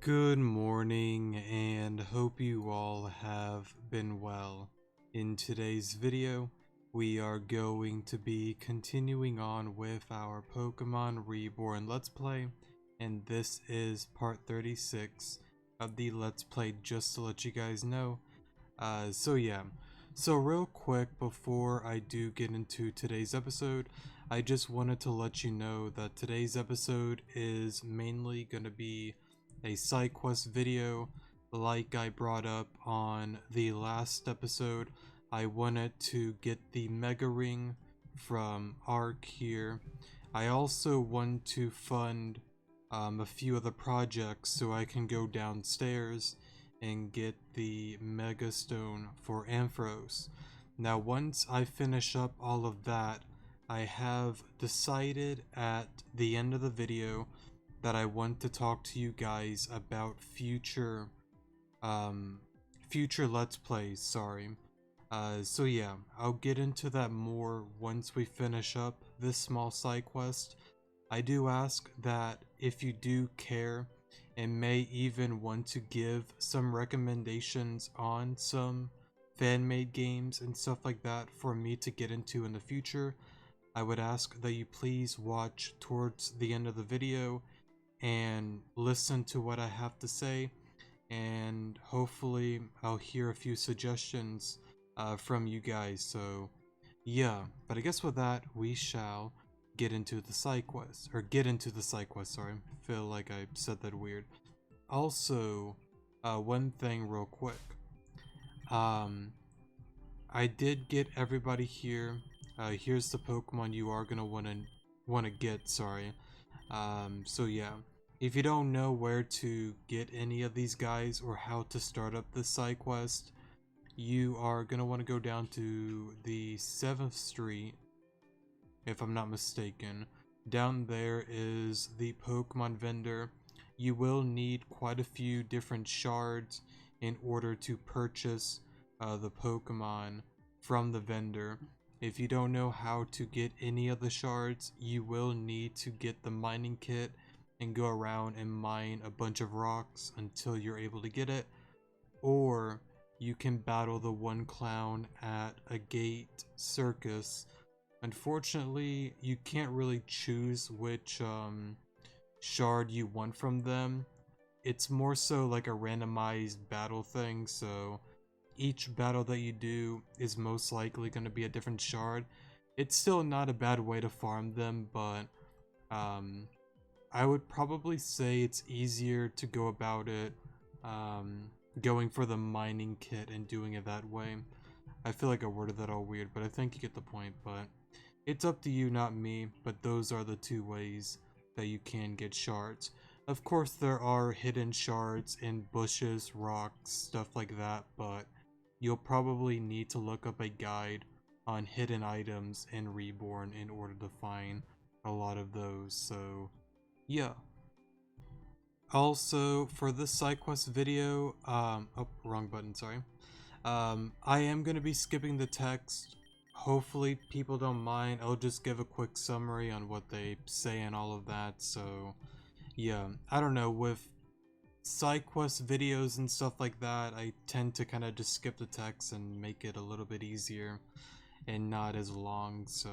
Good morning, and hope you all have been well. In today's video, we are going to be continuing on with our Pokemon Reborn Let's Play, and this is part 36 of the Let's Play, just to let you guys know. So real quick before I do get into today's episode, I just wanted to let you know that today's episode is mainly going to be a side quest video. Like I brought up on the last episode, I wanted to get the Mega Ring from Ark here. I also want to fund a few other projects so I can go downstairs and get the Mega Stone for Ampharos. Now once I finish up all of that, I have decided at the end of the video that I want to talk to you guys about future Let's Plays, sorry. So yeah, I'll get into that more once we finish up this small side quest. I do ask that if you do care and may even want to give some recommendations on some fan-made games and stuff like that for me to get into in the future, I would ask that you please watch towards the end of the video and listen to what I have to say, and hopefully I'll hear a few suggestions from you guys. So yeah, but I guess with that we shall get into the side quest, sorry. I feel like I said that weird. Also, one thing real quick, I did get everybody here. Here's the Pokemon you are gonna wanna get, sorry. So yeah, if you don't know where to get any of these guys or how to start up this side quest, you are gonna want to go down to the 7th Street, if I'm not mistaken. Down there is the Pokemon vendor. You will need quite a few different shards in order to purchase the Pokemon from the vendor. If you don't know how to get any of the shards, you will need to get the mining kit and go around and mine a bunch of rocks until you're able to get it. Or you can battle the one clown at a gate circus. Unfortunately, you can't really choose which shard you want from them. It's more so like a randomized battle thing, so each battle that you do is most likely going to be a different shard. It's still not a bad way to farm them, but I would probably say it's easier to go about it going for the mining kit and doing it that way. I feel like I worded that all weird, but I think you get the point. But it's up to you, not me, but those are the two ways that you can get shards. Of course, there are hidden shards in bushes, rocks, stuff like that, but you'll probably need to look up a guide on hidden items in Reborn in order to find a lot of those, so yeah. Also, for this side quest video, oh, wrong button, sorry. I am going to be skipping the text. Hopefully people don't mind. I'll just give a quick summary on what they say and all of that, so yeah. I don't know, with side quest videos and stuff like that, I tend to kind of just skip the text and make it a little bit easier and not as long, so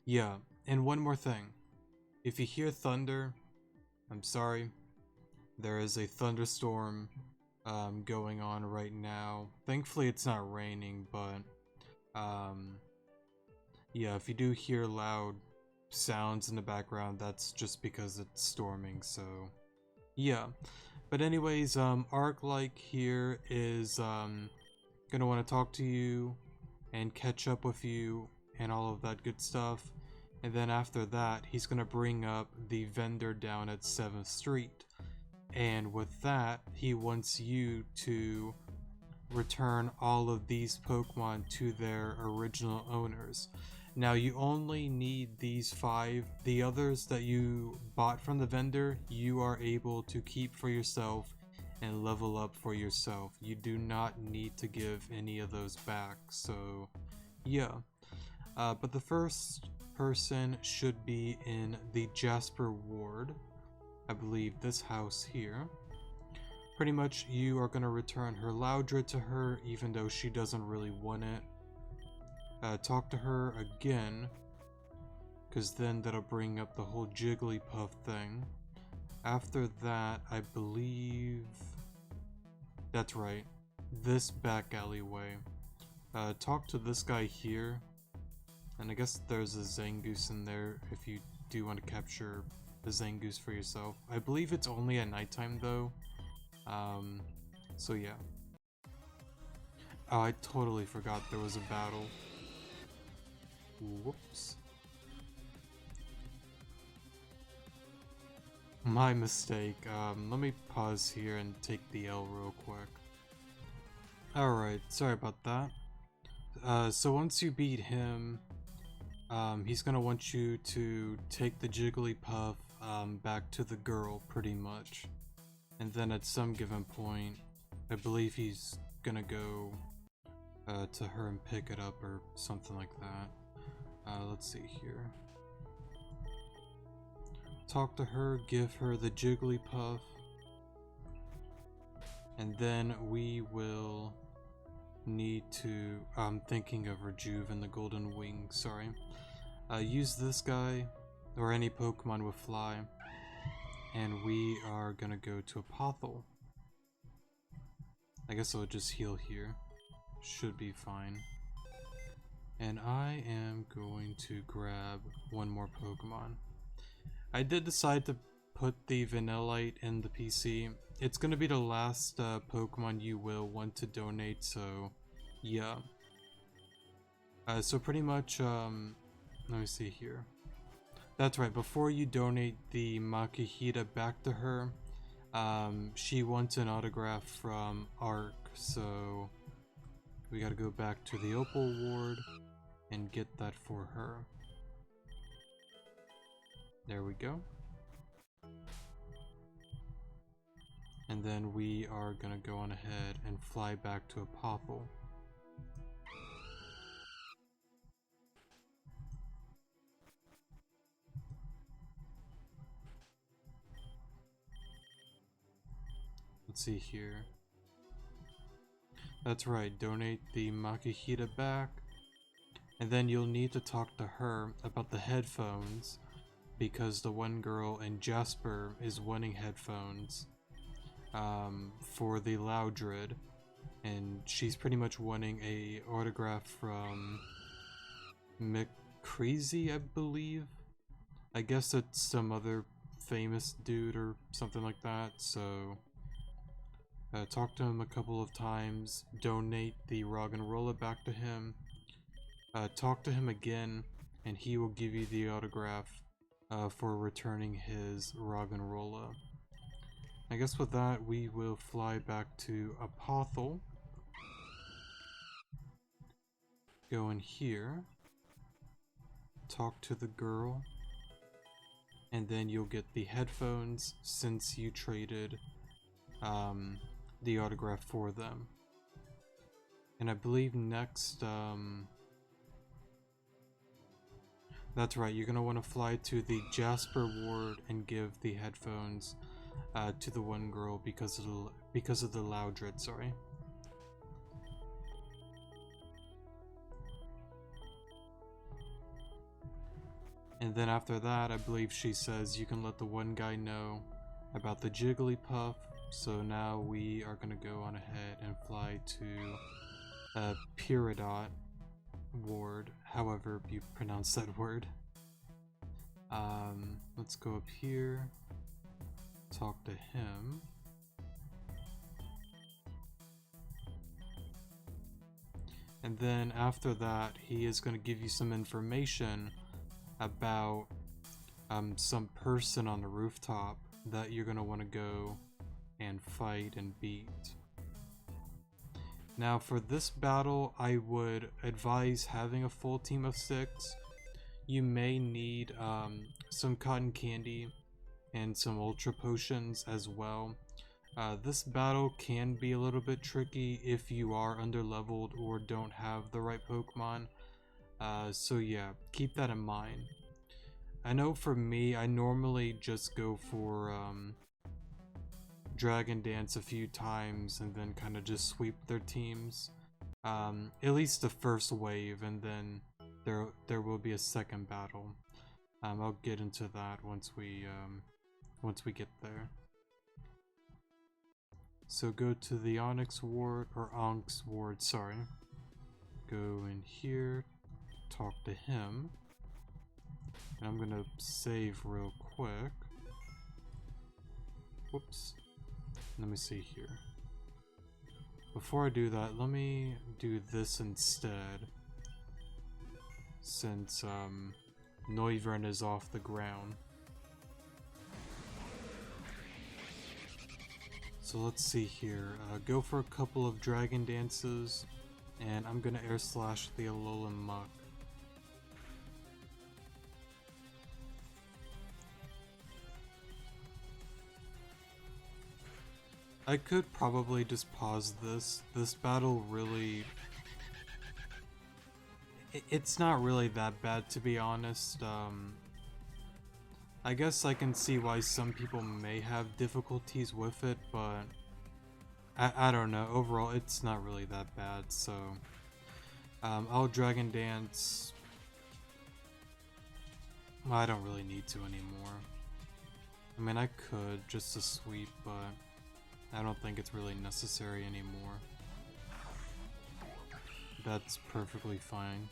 yeah. And one more thing, if you hear thunder, I'm sorry. There is a thunderstorm going on right now. Thankfully it's not raining, but yeah, if you do hear loud sounds in the background, that's just because it's storming, so yeah. But anyways, Arc-like here is gonna want to talk to you and catch up with you and all of that good stuff. And then after that, he's gonna bring up the vendor down at 7th Street. And with that, he wants you to return all of these Pokemon to their original owners. Now you only need these 5. The others that you bought from the vendor, you are able to keep for yourself and level up for yourself. You do not need to give any of those back, so yeah. But the first person should be in the Jasper Ward. I believe this house here. pretty much you are going to return her Loudred to her, even though she doesn't really want it. Talk to her again, because then that'll bring up the whole Jigglypuff thing. After that, I believe... That's right. This back alleyway. Talk to this guy here. And I guess there's a Zangoose in there if you do want to capture the Zangoose for yourself. I believe it's only at nighttime though. So yeah. Oh, I totally forgot there was a battle. Whoops. My mistake. Let me pause here and take the L real quick. Alright, sorry about that. So once you beat him, he's gonna want you to take the Jigglypuff back to the girl, pretty much. And then at some given point, I believe he's gonna go to her and pick it up or something like that. Let's see here. Talk to her, give her the Jigglypuff, and then we will need to, I'm thinking of Rejuve and the Golden Wing, sorry. Use this guy, or any Pokemon with Fly, and we are gonna go to Apothel. I guess I'll just heal here. Should be fine. And I am going to grab one more Pokemon. I did decide to put the Vanillite in the PC. It's gonna be the last Pokemon you will want to donate, so yeah. So pretty much, let me see here. That's right, before you donate the Makihita back to her, she wants an autograph from Ark, so we gotta go back to the Opal Ward and get that for her. There we go. And then we are gonna go on ahead and fly back to Apothel. Let's see here. That's right, donate the Makihita back. And then you'll need to talk to her about the headphones, because the one girl in Jasper is wanting headphones for the Loudred, and she's pretty much wanting a autograph from McCreasy, I believe. I guess it's some other famous dude or something like that, so talk to him a couple of times, donate the Roggenrola back to him, talk to him again, and he will give you the autograph for returning his Roggenrola. I guess with that, we will fly back to Apothel. Go in here. Talk to the girl. And then you'll get the headphones since you traded the autograph for them. And I believe next, that's right, you're going to want to fly to the Jasper Ward and give the headphones to the one girl because of the Loudred, sorry. And then after that, I believe she says you can let the one guy know about the Jigglypuff. So now we are going to go on ahead and fly to Peridot Ward, however you pronounce that word. Let's go up here, talk to him. And then after that, he is going to give you some information about some person on the rooftop that you're going to want to go and fight and beat. Now for this battle, I would advise having a full team of 6. You may need some cotton candy and some ultra potions as well. This battle can be a little bit tricky if you are underleveled or don't have the right Pokemon. So yeah, keep that in mind. I know for me, I normally just go for Dragon Dance a few times and then kind of just sweep their teams. At least the first wave, and then there will be a second battle. I'll get into that once we get there. So go to the Onyx Ward, or Onyx Ward, sorry. Go in here, talk to him. And I'm gonna save real quick. Whoops. Let me see here. Before I do that, let me do this instead. Since Noivern is off the ground. So let's see here. Go for a couple of Dragon Dances, and I'm gonna Air Slash the Alolan Muck. I could probably just pause this. This battle really... It's not really that bad, to be honest. I guess I can see why some people may have difficulties with it, but... I don't know. Overall, it's not really that bad, so... I'll Dragon Dance... Well, I don't really need to anymore. I mean, I could, just to sweep, but... I don't think it's really necessary anymore. That's perfectly fine.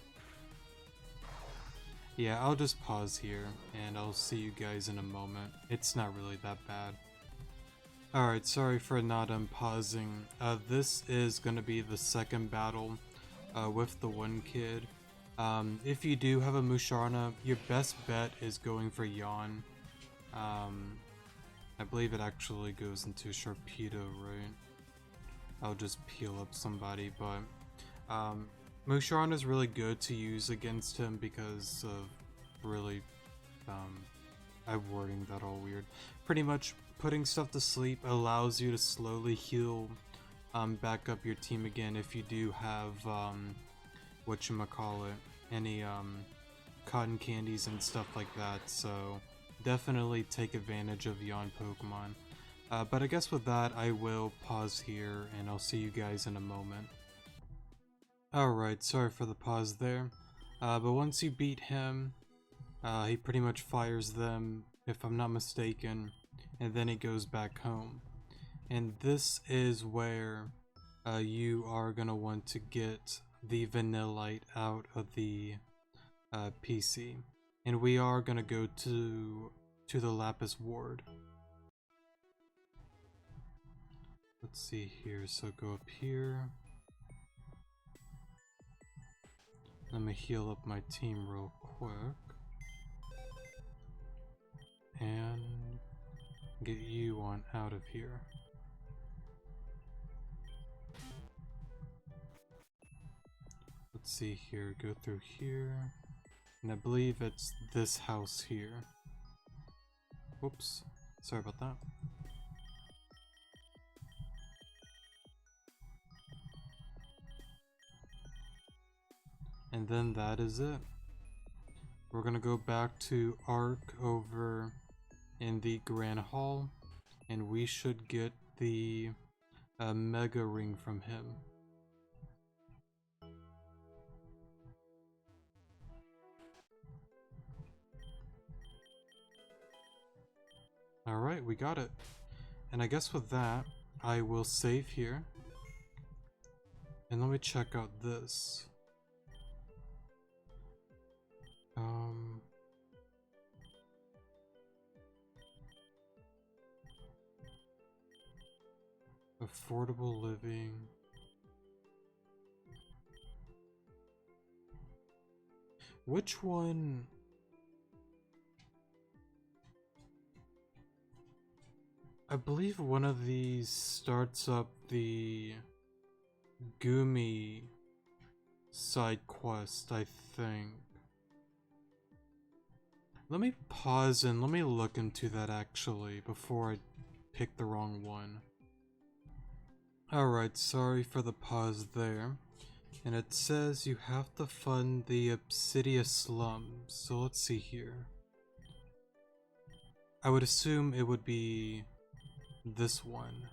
Yeah, I'll just pause here, and I'll see you guys in a moment. It's not really that bad. Alright, sorry for not pausing. This is gonna be the second battle with the one kid. If you do have a Musharna, your best bet is going for Yawn. I believe it actually goes into Sharpedo, right? I'll just peel up somebody, but Musharna is really good to use against him because of really, I'm wording that all weird. Pretty much putting stuff to sleep allows you to slowly heal back up your team again if you do have, whatchamacallit, any cotton candies and stuff like that, so... Definitely take advantage of Yawn Pokemon. But I guess with that, I will pause here, and I'll see you guys in a moment. Alright, sorry for the pause there. But once you beat him, he pretty much fires them, if I'm not mistaken, and then he goes back home. And this is where you are going to want to get the Vanillite out of the PC. And we are gonna go to the Lapis Ward. Let's see here, so go up here. Let me heal up my team real quick. And get you on out of here. Let's see here, go through here. And I believe it's this house here. Whoops. Sorry about that. And then that is it. We're gonna go back to Arc over in the Grand Hall. And we should get the Mega Ring from him. Alright, we got it. And I guess with that, I will save here. And let me check out this. Affordable living. Which one? I believe one of these starts up the Gumi side quest, I think. Let me pause and let me look into that actually before I pick the wrong one. Alright, sorry for the pause there. And it says you have to fund the Obsidian slums, so let's see here. I would assume it would be this one.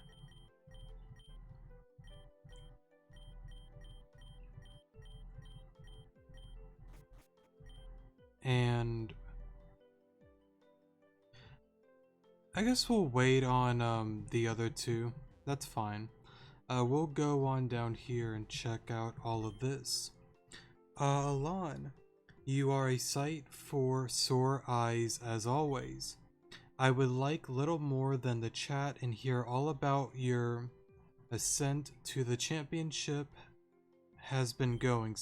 And I guess we'll wait on the other two. That's fine. We'll go on down here and check out all of this. Alon, you are a sight for sore eyes as always. I would like little more than the chat and hear all about your ascent to the championship has been going,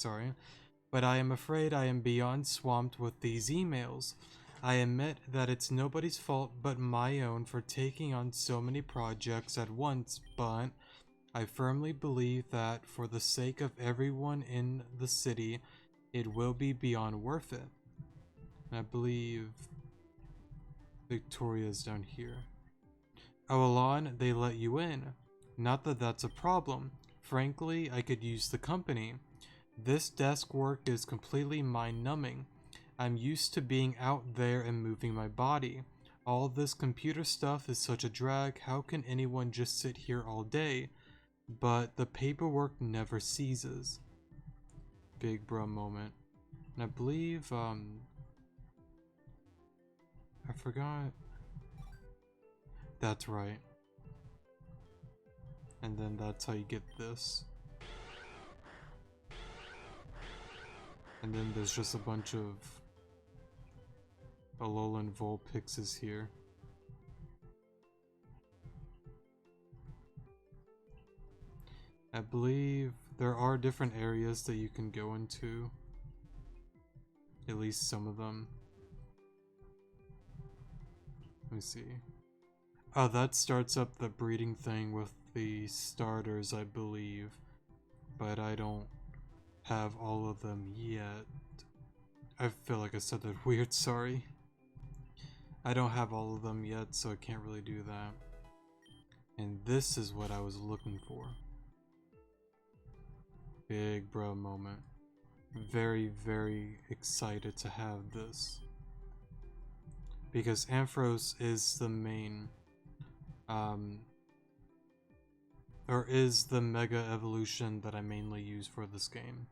but I am afraid I am beyond swamped with these emails. I admit that it's nobody's fault but my own for taking on so many projects at once, but I firmly believe that for the sake of everyone in the city, it will be beyond worth it. I believe Victoria's down here. Oh, Alon, they let you in. Not that that's a problem. Frankly, I could use the company. This desk work is completely mind-numbing. I'm used to being out there and moving my body. All this computer stuff is such a drag. How can anyone just sit here all day? But the paperwork never ceases. Big bro moment. And I believe, I forgot. That's right. And then that's how you get this. And then there's just a bunch of Alolan Vulpixes here. I believe there are different areas that you can go into. At least some of them. Let me see. Oh, that starts up the breeding thing with the starters, I believe. But I don't have all of them yet. I feel like I said that weird, sorry. I don't have all of them yet, so I can't really do that. And this is what I was looking for. Big bro moment. Very, very excited to have this. Because Ampharos is the main, or is the mega evolution that I mainly use for this game.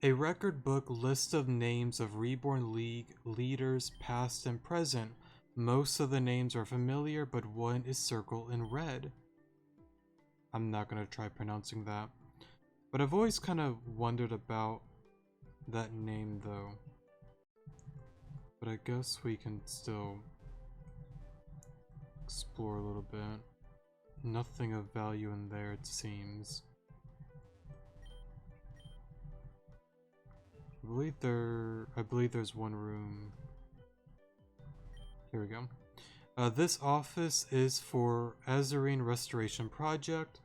A record book list of names of Reborn League leaders past and present. Most of the names are familiar, but one is circled in red. I'm not gonna try pronouncing that. But I've always kind of wondered about that name though. But I guess we can still explore a little bit. Nothing of value in there, it seems. I believe there's one room. Here we go. This office is for Azurine Restoration Project.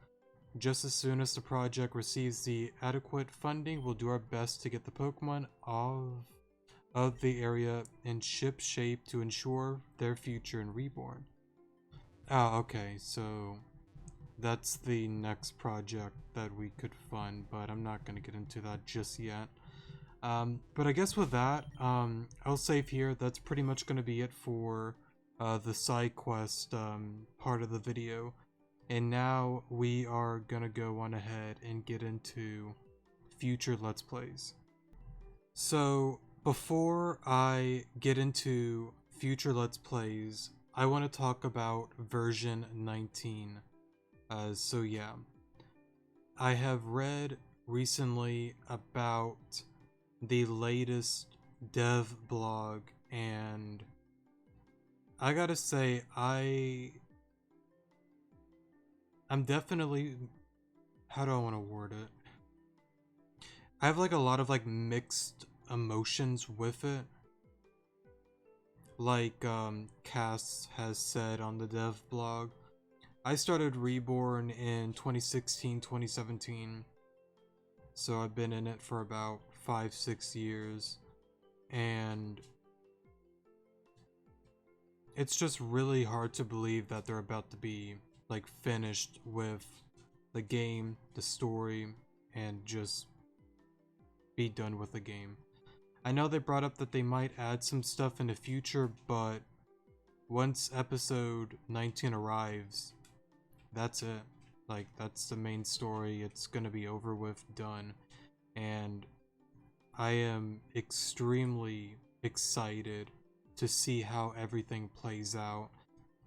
Just as soon as the project receives the adequate funding, we'll do our best to get the Pokemon of the area in ship shape to ensure their future in Reborn. Ah, okay, so that's the next project that we could fund, but I'm not going to get into that just yet. But I guess with that, I'll save here. That's pretty much going to be it for the side quest part of the video. And now we are going to go on ahead and get into future Let's Plays. So before I get into future Let's Plays, I want to talk about version 19. So yeah, I have read recently about the latest dev blog, and I gotta say, I'm definitely, how do I want to word it? I have like a lot of like mixed emotions with it. Like Cass has said on the dev blog, I started Reborn in 2016, 2017. So I've been in it for about 5-6 years, and it's just really hard to believe that they're about to be like finished with the game, the story, and just be done with the game. I know they brought up that they might add some stuff in the future, but once episode 19 arrives, that's it. Like, that's the main story. It's gonna be over with, done. And I am extremely excited to see how everything plays out.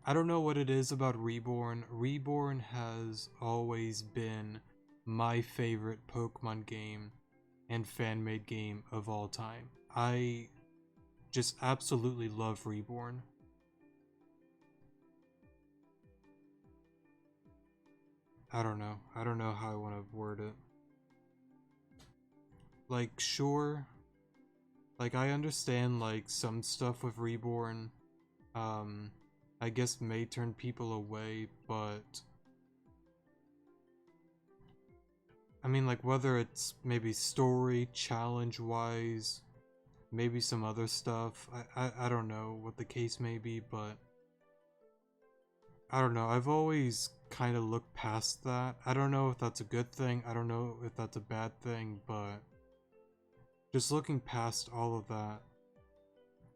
I don't know what it is about Reborn. Reborn has always been my favorite Pokemon game and fan-made game of all time. I just absolutely love Reborn. I don't know. I don't know how I want to word it. Like, sure, like I understand like some stuff with Reborn, um, I guess may turn people away, but I mean, like, whether it's maybe story, challenge-wise, maybe some other stuff, I don't know what the case may be, but I don't know, I've always kind of looked past that. I don't know if that's a good thing, I don't know if that's a bad thing, but just looking past all of that,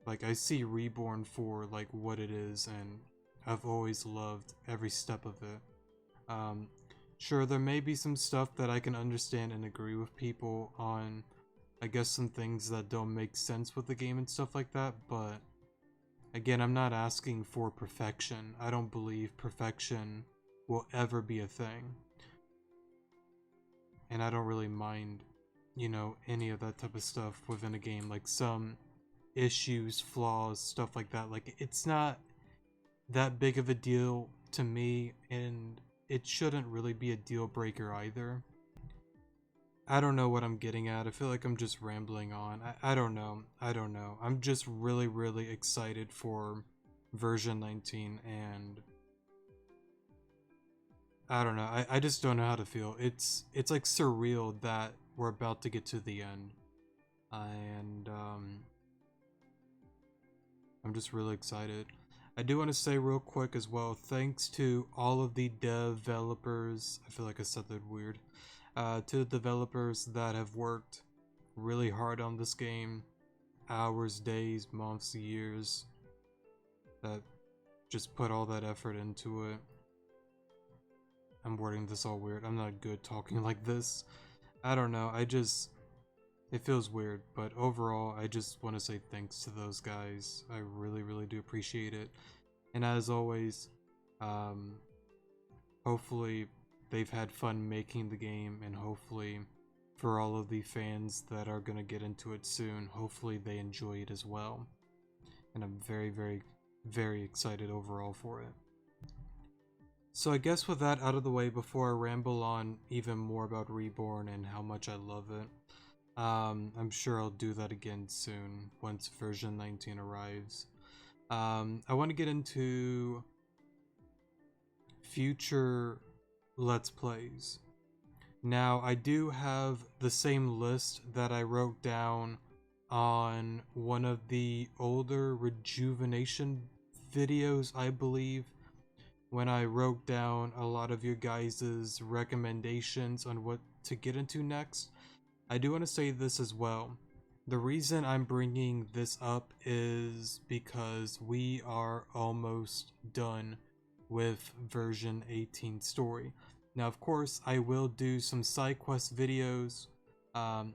like, I see Reborn for, like, what it is, and I've always loved every step of it. Um, sure, there may be some stuff that I can understand and agree with people on, I guess some things that don't make sense with the game and stuff like that, but again, I'm not asking for perfection. I don't believe perfection will ever be a thing. And I don't really mind, you know, any of that type of stuff within a game, like some issues, flaws, stuff like that. Like, it's not that big of a deal to me, and it shouldn't really be a deal breaker either. I don't know what I'm getting at. I feel like I'm just rambling on. I don't know. I don't know. I'm just really, really excited for version 19, and I don't know. I just don't know how to feel. It's like surreal that we're about to get to the end. And I'm just really excited. I do want to say real quick as well, thanks to all of the developers. I feel like I said that weird. To the developers that have worked really hard on this game, hours, days, months, years, that just put all that effort into it. I'm wording this all weird. I'm not good talking like this. I don't know. It feels weird, but overall, I just want to say thanks to those guys. I really, really do appreciate it. And as always, hopefully they've had fun making the game, and hopefully for all of the fans that are going to get into it soon, hopefully they enjoy it as well. And I'm very, very, very excited overall for it. So I guess with that out of the way, before I ramble on even more about Reborn and how much I love it, I'm sure I'll do that again soon once version 19 arrives. I want to get into future Let's Plays. Now, I do have the same list that I wrote down on one of the older rejuvenation videos, I believe, when I wrote down a lot of your guys' recommendations on what to get into next. I do want to say this as well. The reason I'm bringing this up is because we are almost done with version 18 story. Now, of course, I will do some side quest videos. I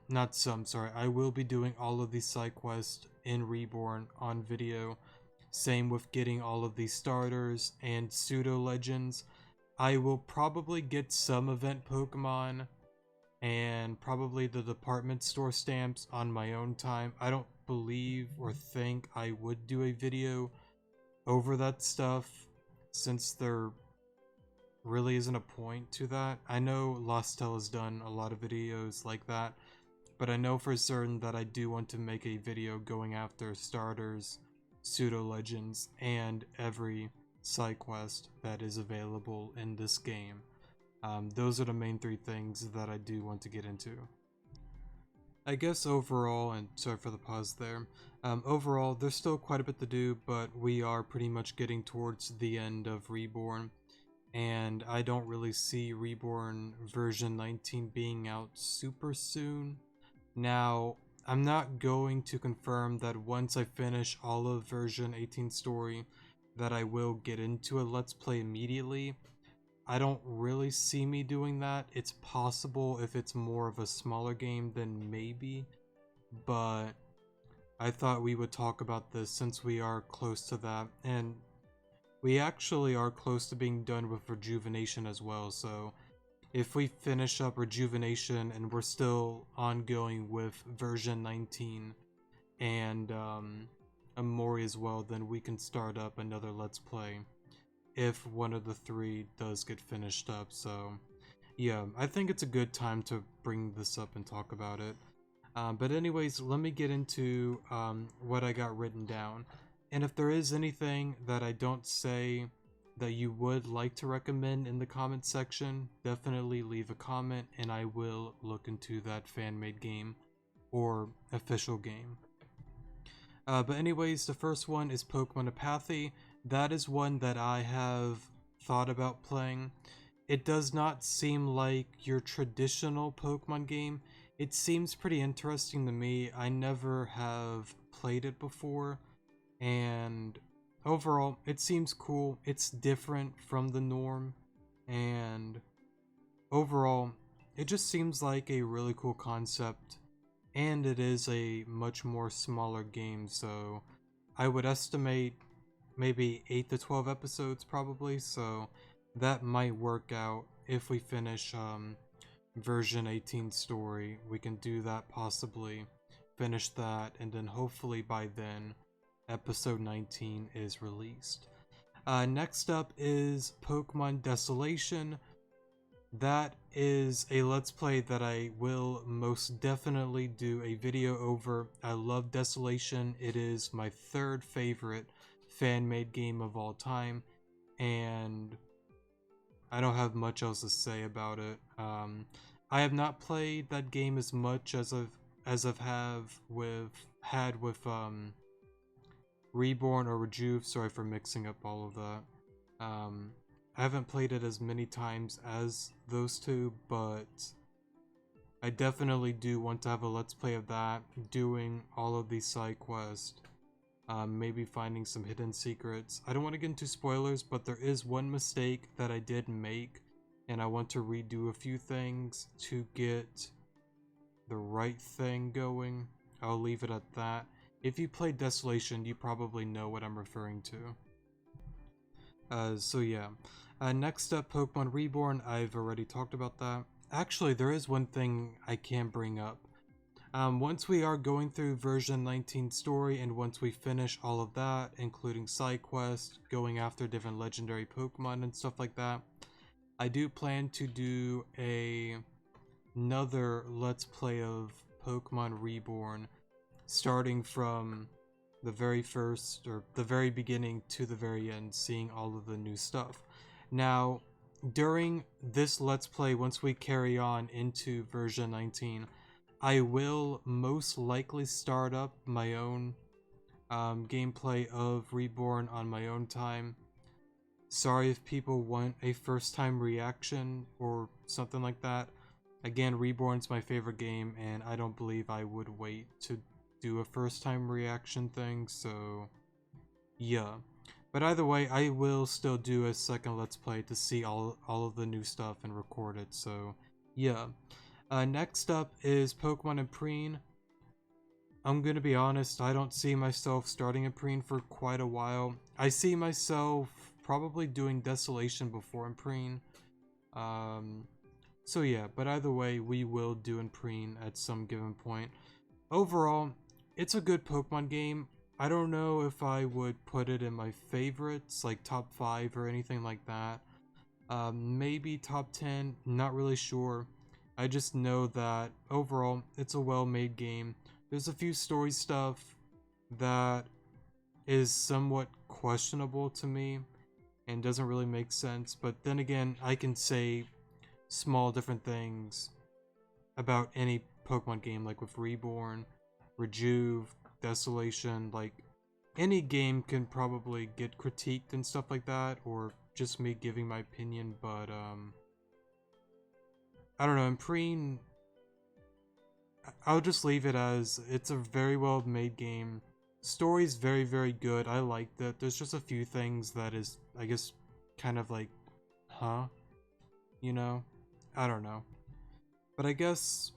will be doing all of these side quests in Reborn on video. Same with getting all of these starters and pseudo legends. I will probably get some event Pokemon and probably the department store stamps on my own time. I don't believe or think I would do a video over that stuff, since there really isn't a point to that. I know Lostel has done a lot of videos like that, but I know for certain that I do want to make a video going after starters, pseudo legends, and every side quest that is available in this game. Those are the main three things that I do want to get into. I guess overall, and sorry for the pause there, overall there's still quite a bit to do, but we are pretty much getting towards the end of Reborn, and I don't really see Reborn version 19 being out super soon. Now, I'm not going to confirm that once I finish all of version 18 story that I will get into a Let's Play immediately. I don't really see me doing that. It's possible if it's more of a smaller game, then maybe, but I thought we would talk about this since we are close to that, and we actually are close to being done with Rejuvenation as well, so if we finish up Rejuvenation and we're still ongoing with version 19 and Amori as well, then we can start up another Let's Play if one of the three does get finished up. So yeah, I think it's a good time to bring this up and talk about it. But anyways, let me get into what I got written down. And if there is anything that I don't say that you would like to recommend in the comment section, definitely leave a comment and I will look into that fan-made game or official game. But anyways, the first one is Pokemon Apathy. That is one that I have thought about playing. It does not seem like your traditional Pokemon game. It seems pretty interesting to me. I never have played it before, and overall, it seems cool. It's different from the norm, and overall, it just seems like a really cool concept, and it is a much more smaller game, so I would estimate maybe 8 to 12 episodes probably, so that might work out if we finish version 18 story. We can do that, possibly finish that, and then hopefully by then episode 19 is released. Next up is Pokemon Desolation. That is a Let's Play that I will most definitely do a video over. I love Desolation. It is my third favorite fan-made game of all time, and I don't have much else to say about it. I have not played that game as much as I've had with Reborn or Rejuve. Sorry for mixing up all of that. I haven't played it as many times as those two, but I definitely do want to have a Let's Play of that, doing all of these side quests, maybe finding some hidden secrets. I don't want to get into spoilers, but there is one mistake that I did make, and I want to redo a few things to get the right thing going. I'll leave it at that. If you played Desolation, you probably know what I'm referring to. So yeah. Next up, Pokemon Reborn. I've already talked about that. Actually, there is one thing I can bring up. Once we are going through version 19 story, and once we finish all of that, including side quests, going after different legendary Pokemon and stuff like that, I do plan to do another Let's Play of Pokemon Reborn, starting from the very first, or the very beginning to the very end, seeing all of the new stuff. Now, during this Let's Play, once we carry on into version 19, I will most likely start up my own gameplay of Reborn on my own time. Sorry if people want a first time reaction or something like that. Again, Reborn's my favorite game, and I don't believe I would wait to do a first time reaction thing, so yeah. But either way, I will still do a second Let's Play to see all of the new stuff and record it, so yeah. Next up is Pokemon Imprene. I'm gonna be honest, I don't see myself starting Imprene for quite a while. I see myself probably doing Desolation before Imprene. So yeah, but either way, we will do Imprene at some given point. Overall, it's a good Pokemon game. I don't know if I would put it in my favorites, like top 5 or anything like that. Maybe top 10, not really sure. I just know that overall, it's a well-made game. There's a few story stuff that is somewhat questionable to me and doesn't really make sense, but then again, I can say small different things about any Pokemon game, like with Reborn, Rejuve, Desolation. Like, any game can probably get critiqued and stuff like that, or just me giving my opinion, but I don't know, Imprene, I'll just leave it as it's a very well made game. Story's very, very good. I liked it. There's just a few things that is, I guess, kind of like, huh? you know? I don't know. But I guess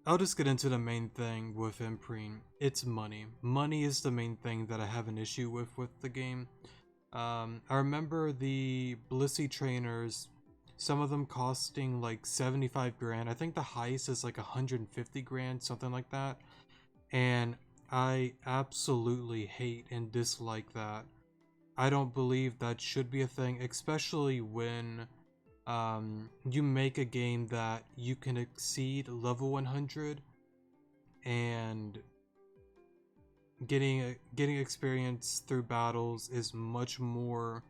I'll just get into the main thing with Imprene. It's money. Money is the main thing that I have an issue with the game. I remember the Blissey trainers, some of them costing like 75 grand. I think the highest is like 150 grand, something like that. And I absolutely hate and dislike that. I don't believe that should be a thing, especially when you make a game that you can exceed level 100 and getting experience through battles is much more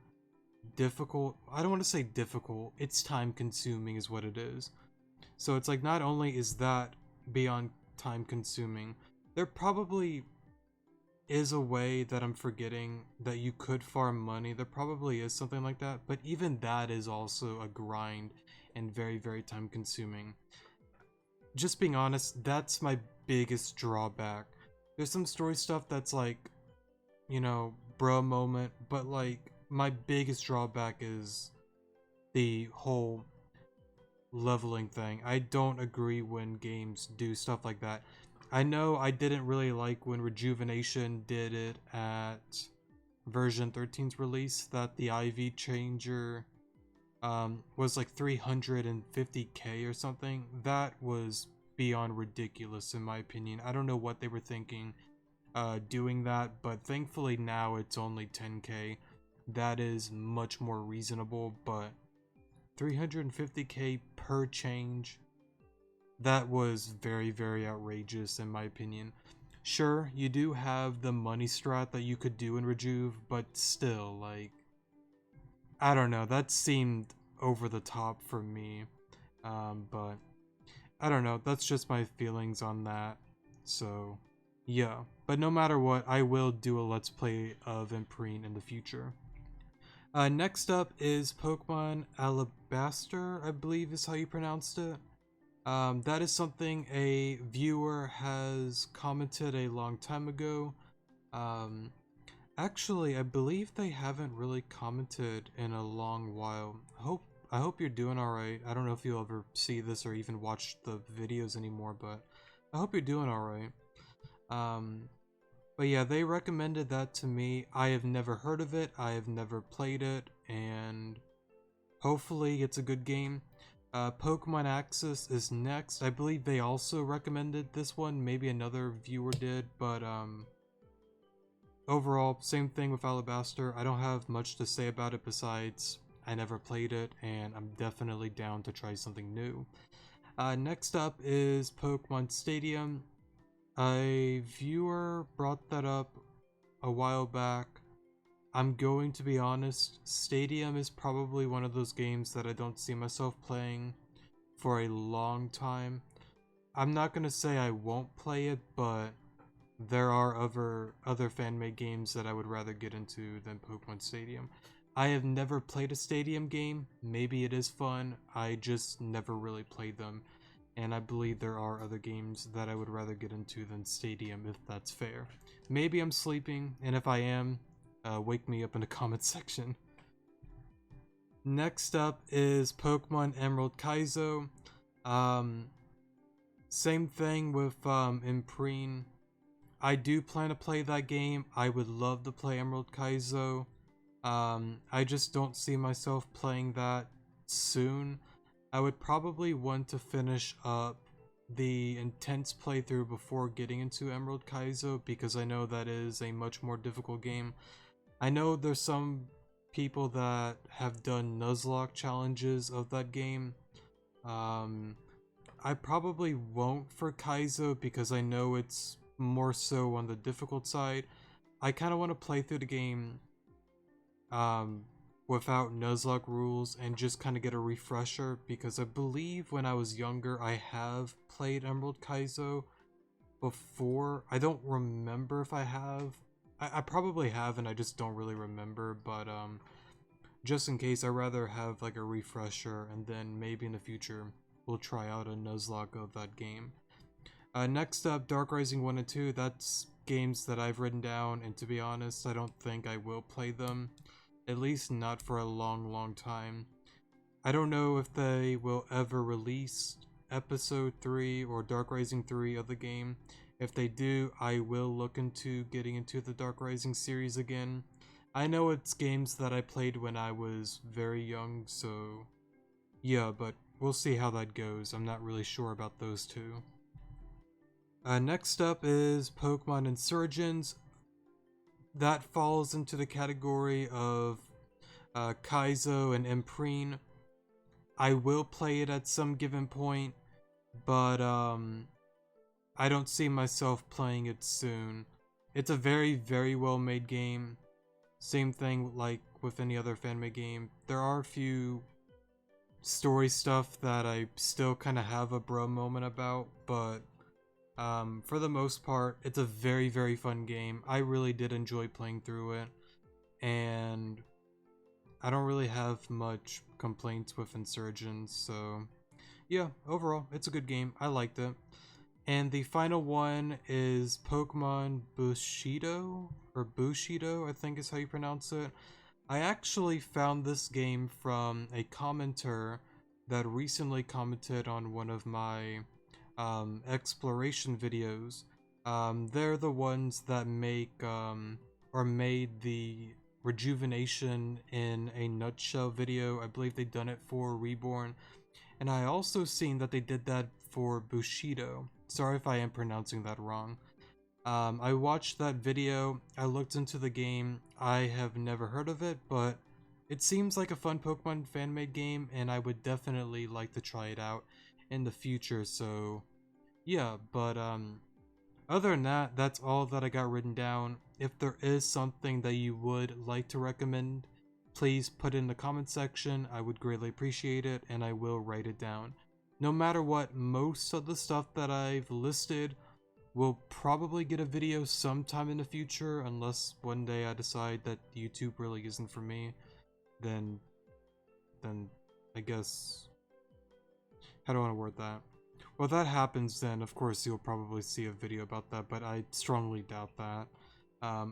difficult. I don't want to say difficult, it's time consuming is what it is. So it's like, not only is that beyond time consuming, there probably is a way that I'm forgetting that you could farm money. There probably is something like that, but even that is also a grind and very time consuming. Just being honest, that's my biggest drawback. There's some story stuff that's like, you know, bro moment, but like my biggest drawback is the whole leveling thing. I don't agree when games do stuff like that. I know I didn't really like when Rejuvenation did it at version 13's release, that the IV changer was like 350k or something. That was beyond ridiculous in my opinion. I don't know what they were thinking doing that, but thankfully now it's only 10k. That is much more reasonable, but 350k per change, that was very outrageous in my opinion. Sure, you do have the money strat that you could do in Rejuve, but still, like, I don't know, that seemed over the top for me. But I don't know, that's just my feelings on that. So, yeah. But no matter what, I will do a Let's Play of Imprene in the future. Next up is Pokemon Alabaster, I believe is how you pronounced it. That is something a viewer has commented a long time ago. Actually, I believe they haven't really commented in a long while. I hope you're doing alright. I don't know if you'll ever see this or even watch the videos anymore, but I hope you're doing alright. But yeah, they recommended that to me. I have never heard of it, I have never played it, and hopefully it's a good game. Pokemon Access is next. I believe they also recommended this one. Maybe another viewer did, but overall, same thing with Alabaster. I don't have much to say about it besides I never played it, and I'm definitely down to try something new. Next up is Pokemon Stadium. A viewer brought that up a while back. I'm going to be honest, Stadium is probably one of those games that I don't see myself playing for a long time. I'm not gonna say I won't play it, but there are other fan-made games that I would rather get into than Pokemon Stadium. I have never played a Stadium game. Maybe it is fun, I just never really played them. And I believe there are other games that I would rather get into than Stadium, if that's fair. Maybe I'm sleeping, and if I am, wake me up in the comments section. Next up is Pokemon Emerald Kaizo. Same thing with Imprene. I do plan to play that game. I would love to play Emerald Kaizo. I just don't see myself playing that soon. I would probably want to finish up the intense playthrough before getting into Emerald Kaizo, because I know that is a much more difficult game. I know there's some people that have done Nuzlocke challenges of that game. I probably won't for Kaizo because I know it's more so on the difficult side. I kind of want to play through the game without Nuzlocke rules and just kind of get a refresher, because I believe when I was younger I have played Emerald Kaizo before. I don't remember if I have. I probably have and I just don't really remember, but just in case, I'd rather have like a refresher, and then maybe in the future we'll try out a Nuzlocke of that game. Next up, Dark Rising 1 and 2, that's games that I've written down, and to be honest, I don't think I will play them. At least not for a long time. I don't know if they will ever release episode 3 or Dark Rising 3 of the game. If they do, I will look into getting into the Dark Rising series again. I know it's games that I played when I was very young, so yeah, but we'll see how that goes. I'm not really sure about those two. Next up is Pokemon Insurgents. That falls into the category of Kaizo and Imprene. I will play it at some given point, but I don't see myself playing it soon. It's a very, very well made game. Same thing like with any other fan-made game. There are a few story stuff that I still kind of have a bro moment about, but for the most part, it's a very, very fun game. I really did enjoy playing through it, and I don't really have much complaints with Insurgents, so yeah, overall, it's a good game. I liked it. And the final one is Pokemon Bushido, or Bushido, I think is how you pronounce it. I actually found this game from a commenter that recently commented on one of my exploration videos. They're the ones that make or made the Rejuvenation in a Nutshell video. I believe they've done it for Reborn. And I also seen that they did that for Bushido. Sorry if I am pronouncing that wrong. I watched that video, I looked into the game, I have never heard of it, but it seems like a fun Pokemon fan-made game, and I would definitely like to try it out in the future, so yeah, but other than that, that's all that I got written down. If there is something that you would like to recommend, please put it in the comment section. I would greatly appreciate it, and I will write it down. No matter what, most of the stuff that I've listed will probably get a video sometime in the future, unless one day I decide that YouTube really isn't for me. Then I guess, how do I want to word that? Well, if that happens, then of course you'll probably see a video about that, but I strongly doubt that.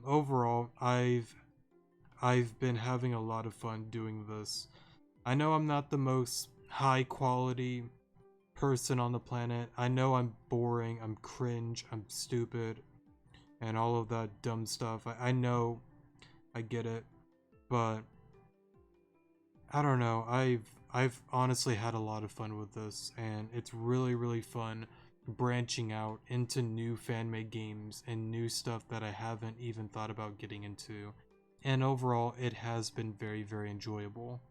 Overall, I've been having a lot of fun doing this. I know I'm not the most high quality person on the planet. I know I'm boring, I'm cringe, I'm stupid, and all of that dumb stuff. I know, I get it, but I don't know. I've honestly had a lot of fun with this, and it's really, really fun branching out into new fan-made games and new stuff that I haven't even thought about getting into. And overall, it has been very, very enjoyable.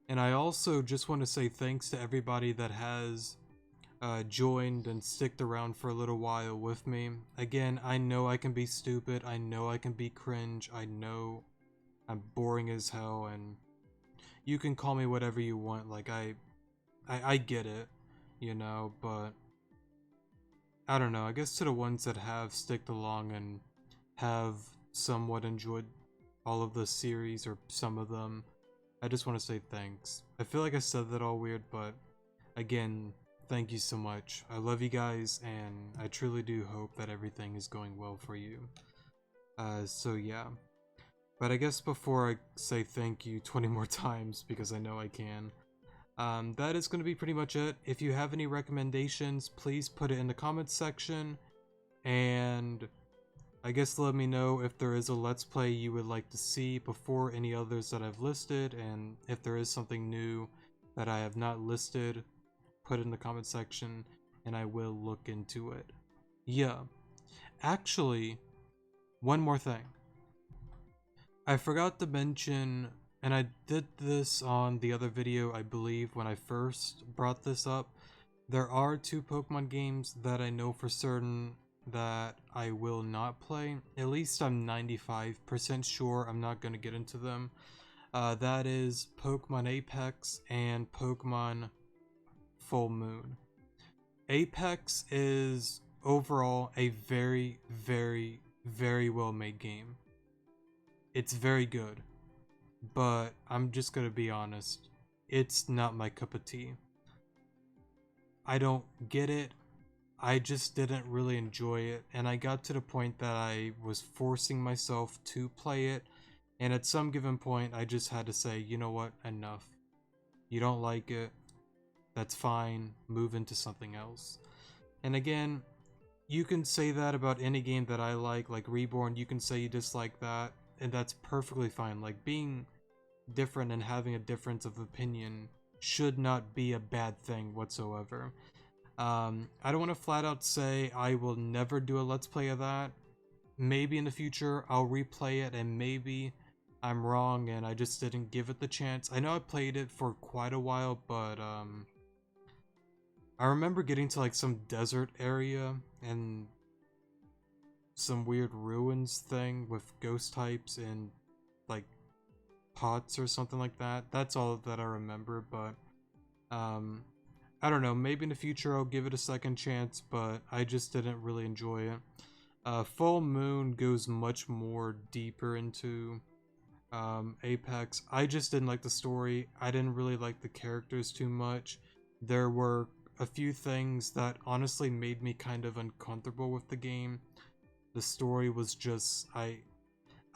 And I also just want to say thanks to everybody that has joined and sticked around for a little while with me. Again, I know I can be stupid, I know I can be cringe, I know I'm boring as hell, and you can call me whatever you want. Like, I get it, you know, but I don't know. I guess to the ones that have sticked along and have somewhat enjoyed all of the series, or some of them, I just want to say thanks. I feel like I said that all weird, but again, thank you so much. I love you guys, and I truly do hope that everything is going well for you. So yeah. But I guess before I say thank you 20 more times, because I know I can, that is going to be pretty much it. If you have any recommendations, please put it in the comments section, and I guess let me know if there is a Let's Play you would like to see before any others that I've listed, and if there is something new that I have not listed, put it in the comment section, and I will look into it. Yeah. Actually, one more thing. I forgot to mention, and I did this on the other video, I believe, when I first brought this up. There are 2 Pokemon games that I know for certain that I will not play. At least I'm 95% sure I'm not going to get into them. That is Pokemon Apex and Pokemon Full Moon. Apex is overall a very, very, very well made game. It's very good, but I'm just gonna be honest, it's not my cup of tea. I don't get it, I just didn't really enjoy it, and I got to the point that I was forcing myself to play it, and at some given point I just had to say, you know what, enough. You don't like it, that's fine, move into something else. And again, you can say that about any game that I like Reborn, you can say you dislike that, and that's perfectly fine. Like, being different and having a difference of opinion should not be a bad thing whatsoever. I don't want to flat out say I will never do a Let's Play of that. Maybe in the future I'll replay it, and maybe I'm wrong and I just didn't give it the chance. I know I played it for quite a while, but I remember getting to like some desert area and some weird ruins thing with ghost types and like pots or something like that. That's all that I remember, but I don't know, maybe in the future I'll give it a second chance, but I just didn't really enjoy it. Full Moon goes much more deeper into Apex. I just didn't like the story. I didn't really like the characters too much. There were a few things that honestly made me kind of uncomfortable with the game. The story was just, I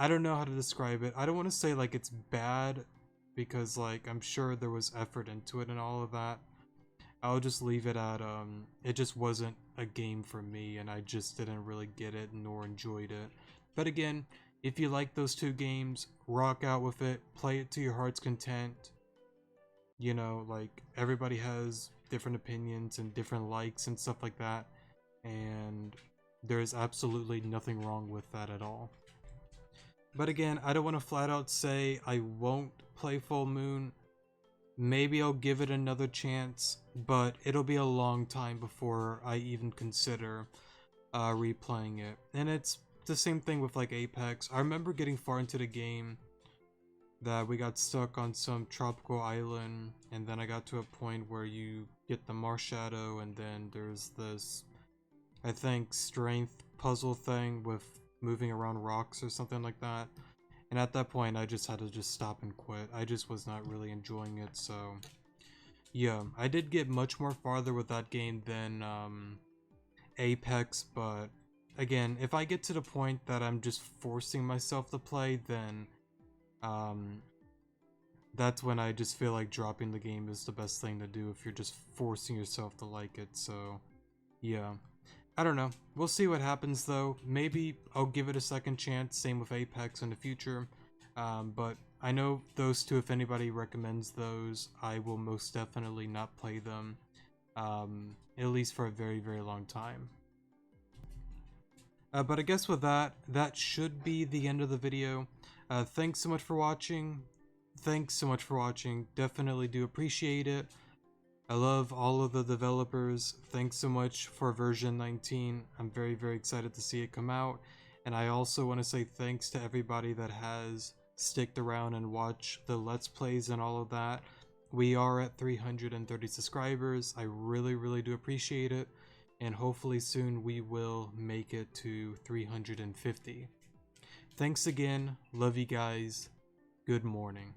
don't know how to describe it. I don't want to say like it's bad, because like I'm sure there was effort into it and all of that. I'll just leave it at it just wasn't a game for me, and I just didn't really get it nor enjoyed it. But again, if you like those two games, rock out with it, play it to your heart's content. You know, like, everybody has different opinions and different likes and stuff like that, and there's absolutely nothing wrong with that at all. But again, I don't want to flat out say I won't play Full Moon. Maybe I'll give it another chance, but it'll be a long time before I even consider replaying it. And it's the same thing with like Apex. I remember getting far into the game that we got stuck on some tropical island, and then I got to a point where you get the Mars Shadow, and then there's this, I think, strength puzzle thing with moving around rocks or something like that. And at that point, I just had to just stop and quit. I just was not really enjoying it, so yeah. I did get much more farther with that game than Apex, but again, if I get to the point that I'm just forcing myself to play, then that's when I just feel like dropping the game is the best thing to do if you're just forcing yourself to like it, so yeah. I don't know. We'll see what happens though. Maybe I'll give it a second chance, same with Apex in the future. But I know those two, if anybody recommends those, I will most definitely not play them. At least for a very, very long time. But I guess with that, that should be the end of the video. Thanks so much for watching. Definitely do appreciate it. I love all of the developers. Thanks so much for version 19. I'm very, very excited to see it come out. And I also want to say thanks to everybody that has sticked around and watched the Let's Plays and all of that. We are at 330 subscribers. I really, really do appreciate it. And hopefully soon we will make it to 350. Thanks again. Love you guys. Good morning.